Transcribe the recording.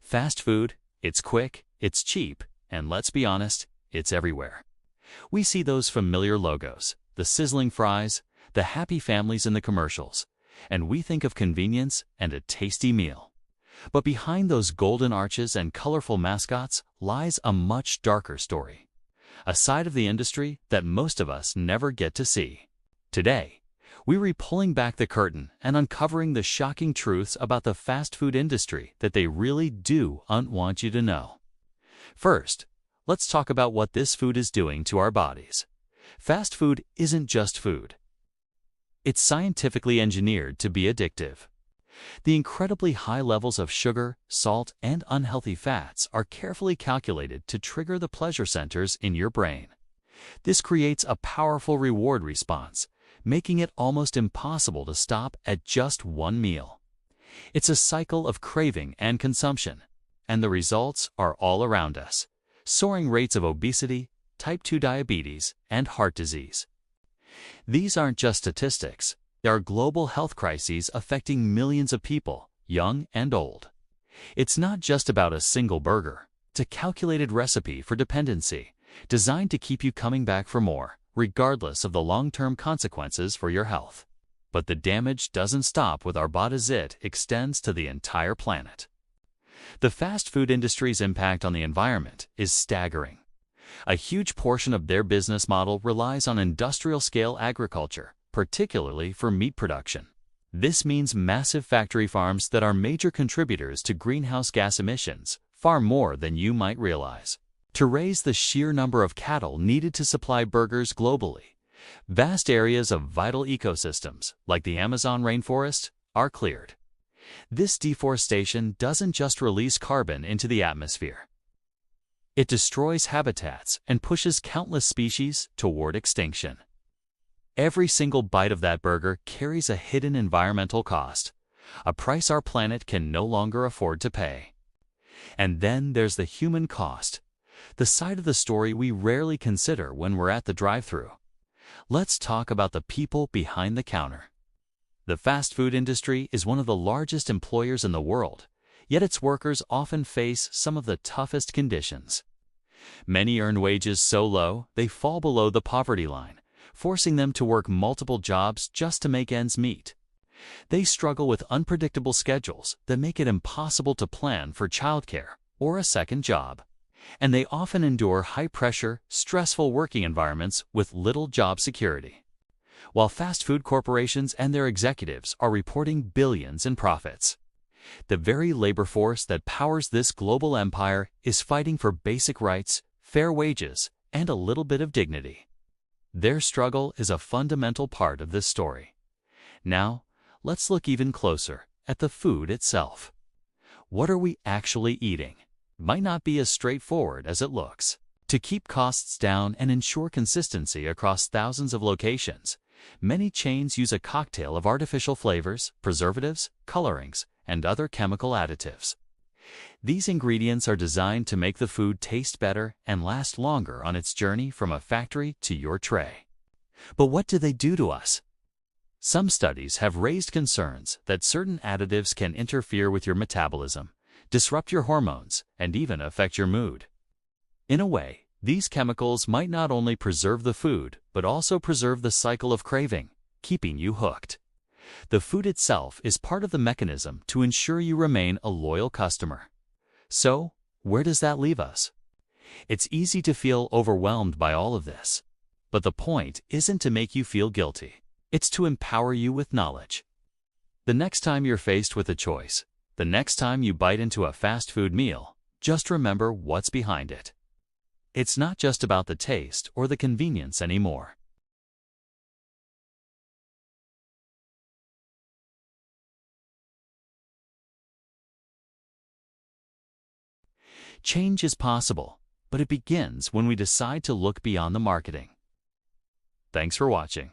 Fast food, it's quick, it's cheap, and let's be honest, it's everywhere. We see those familiar logos, the sizzling fries, the happy families in the commercials, and we think of convenience and a tasty meal. But behind those golden arches and colorful mascots lies a much darker story, a side of the industry that most of us never get to see. Today, we're pulling back the curtain and uncovering the shocking truths about the fast food industry that they really do not want you to know. First, let's talk about what this food is doing to our bodies. Fast food isn't just food. It's scientifically engineered to be addictive. The incredibly high levels of sugar, salt, and unhealthy fats are carefully calculated to trigger the pleasure centers in your brain. This creates a powerful reward response, making it almost impossible to stop at just one meal. It's a cycle of craving and consumption, and the results are all around us: soaring rates of obesity, type 2 diabetes, and heart disease. These aren't just statistics. They are global health crises affecting millions of people, young and old. It's not just about a single burger. It's a calculated recipe for dependency, designed to keep you coming back for more, regardless of the long-term consequences for your health. But the damage doesn't stop with our bodies. It extends to the entire planet. The fast food industry's impact on the environment is staggering. A huge portion of their business model relies on industrial-scale agriculture, particularly for meat production. This means massive factory farms that are major contributors to greenhouse gas emissions, far more than you might realize. To raise the sheer number of cattle needed to supply burgers globally, vast areas of vital ecosystems, like the Amazon rainforest, are cleared. This deforestation doesn't just release carbon into the atmosphere. It destroys habitats and pushes countless species toward extinction. Every single bite of that burger carries a hidden environmental cost, a price our planet can no longer afford to pay. And then there's the human cost, the side of the story we rarely consider when we're at the drive-thru. Let's talk about the people behind the counter. The fast food industry is one of the largest employers in the world, yet its workers often face some of the toughest conditions. Many earn wages so low they fall below the poverty line, forcing them to work multiple jobs just to make ends meet. They struggle with unpredictable schedules that make it impossible to plan for childcare or a second job. And they often endure high-pressure, stressful working environments with little job security. While fast food corporations and their executives are reporting billions in profits, the very labor force that powers this global empire is fighting for basic rights, fair wages, and a little bit of dignity. Their struggle is a fundamental part of this story. Now, let's look even closer at the food itself. What are we actually eating? It might not be as straightforward as it looks. To keep costs down and ensure consistency across thousands of locations, many chains use a cocktail of artificial flavors, preservatives, colorings, and other chemical additives. These ingredients are designed to make the food taste better and last longer on its journey from a factory to your tray. But what do they do to us? Some studies have raised concerns that certain additives can interfere with your metabolism, disrupt your hormones, and even affect your mood. In a way, these chemicals might not only preserve the food, but also preserve the cycle of craving, keeping you hooked. The food itself is part of the mechanism to ensure you remain a loyal customer. So, where does that leave us? It's easy to feel overwhelmed by all of this. But the point isn't to make you feel guilty. It's to empower you with knowledge. The next time you're faced with a choice, the next time you bite into a fast food meal, just remember what's behind it. It's not just about the taste or the convenience anymore. Change is possible, but it begins when we decide to look beyond the marketing. Thanks for watching.